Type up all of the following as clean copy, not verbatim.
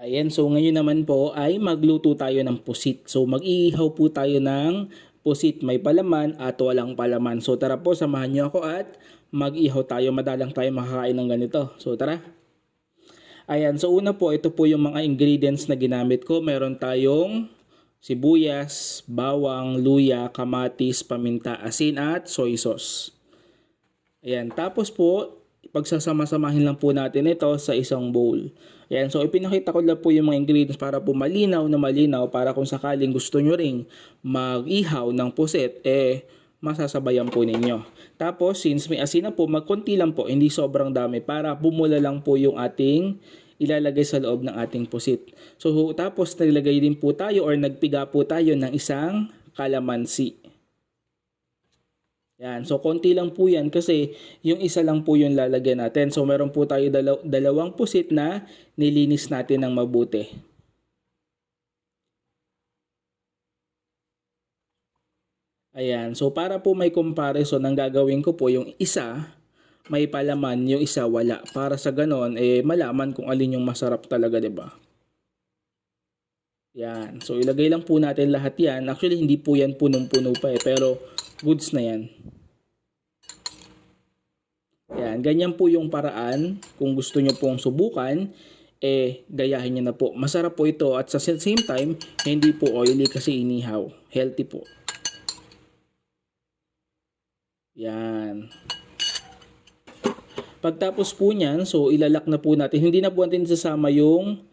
Ayan, so ngayon naman po ay magluto tayo ng pusit. So mag-iihaw po tayo ng pusit, may palaman at walang palaman. So tara po, samahan niyo ako at mag-ihaw tayo. Madalang tayo makakain ng ganito. So tara. Ayan, so una po, ito po yung mga ingredients na ginamit ko. Meron tayong sibuyas, bawang, luya, kamatis, paminta, asin at soy sauce. Ayan, tapos po, pagsasama-samahin lang po natin ito sa isang bowl. Ayan, so ipinakita ko lang po yung mga ingredients para po malinaw na malinaw para kung sakaling gusto nyo ring mag-ihaw ng puset, masasabayan po ninyo. Tapos, since may asin na po, magkunti lang po, hindi sobrang dami para bumula lang po yung ating ilalagay sa loob ng ating pusit. So, tapos naglagay din po tayo or nagpiga po tayo ng isang kalamansi. Yan. So, konti lang po yan kasi yung isa lang po yung lalagyan natin. So, meron po tayo dalawang pusit na nilinis natin ng mabuti. Ayan. So, para po may comparison, ang gagawin ko po yung isa, may palaman, yung isa wala. Para sa ganon, malaman kung alin yung masarap talaga, 'di ba? Yan. So, ilagay lang po natin lahat yan. Actually, hindi po yan punong-puno pa pero goods na yan. Yan, ganyan po yung paraan. Kung gusto nyo pong subukan, gayahin nyo na po. Masarap po ito at sa same time, hindi po oily kasi inihaw. Healthy po. Yan. Pagtapos po nyan, so ilalak na po natin. Hindi na po natin sasama yung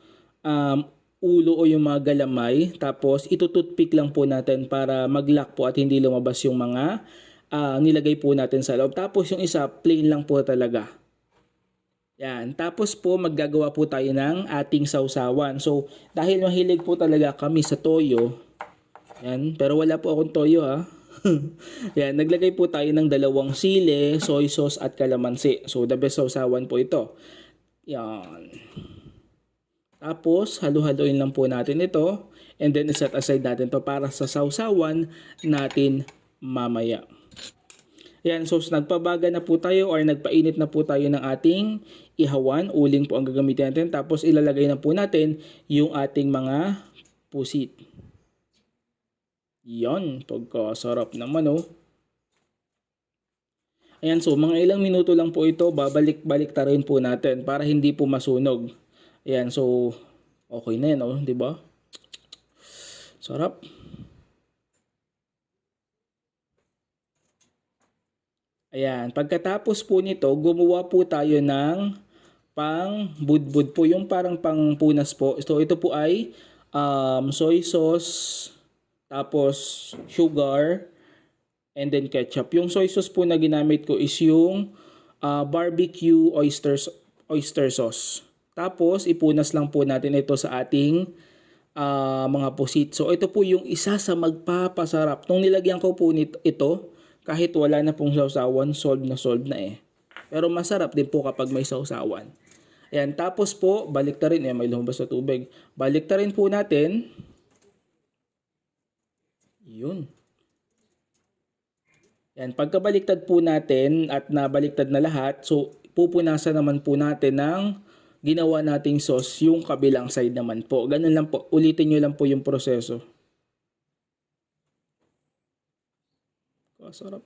ulo o yung mga galamay. Tapos itututpick lang po natin para mag-lock po at hindi lumabas yung mga nilagay po natin sa loob. Tapos yung isa, plain lang po talaga. Yan. Tapos po, maggagawa po tayo ng ating sausawan. So, dahil mahilig po talaga kami sa toyo, yan, pero wala po akong toyo ha. Yan, naglagay po tayo ng 2 sili, soy sauce at kalamansi. So, the best sausawan po ito. Yan. Tapos, halu-haluin lang po natin ito. And then, set aside natin to para sa sausawan natin mamaya. Yan, so nagpabaga na po tayo or nagpainit na po tayo ng ating ihawan. Uling po ang gagamitin natin. Tapos ilalagay na po natin yung ating mga pusit. Yan, pagkasarap naman oh. Ayan, so mga ilang minuto lang po ito. Babalik-balik ta rin po natin para hindi po masunog. Ayan, so okay na yan oh, di ba? Sarap. Ayan, pagkatapos po nito, gumawa po tayo ng pang budbud po, yung parang pang punas po. So ito po ay soy sauce, tapos sugar, and then ketchup. Yung soy sauce po na ginamit ko is yung barbecue oyster sauce. Tapos ipunas lang po natin ito sa ating mga pusit. So ito po yung isa sa magpapasarap. Nung nilagyan ko po ito, kahit wala na pong sausawan, solve na Pero masarap din po kapag may sausawan. Ayan, tapos po, balik ta rin. May lumabas na tubig. Balik ta rin po natin. Yun. Ayan, pagkabaliktad po natin at nabaliktad na lahat, so pupunasan naman po natin ng ginawa nating sauce yung kabilang side naman po. Ganun lang po. Ulitin nyo lang po yung proseso. Sarap.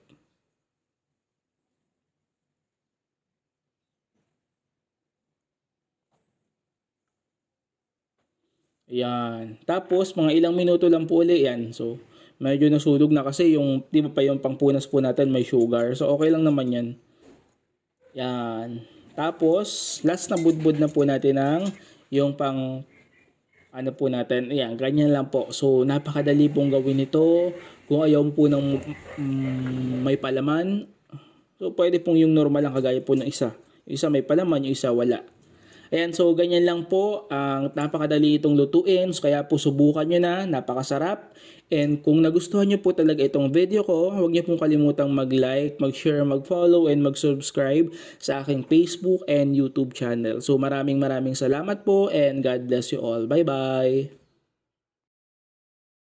Ayan. Tapos, mga ilang minuto lang po ulit yan. So, medyo nasunog na kasi yung, di ba pa yung pangpunas po natin may sugar. So, okay lang naman yan. Yan. Tapos, last na budbud na po natin ang yung pang ano po natin. Ayan, ganyan lang po. So, napakadali pong gawin ito. Kung ayaw po ng may palaman, so pwede pong yung normal lang kagaya po ng isa. Yung isa may palaman, yung isa wala. Ayan, so ganyan lang po. Ang napakadali itong lutuin. So, kaya po subukan nyo na. Napakasarap. And kung nagustuhan nyo po talaga itong video ko, huwag nyo pong kalimutang mag-like, mag-share, mag-follow, and mag-subscribe sa aking Facebook and YouTube channel. So maraming salamat po and God bless you all. Bye-bye!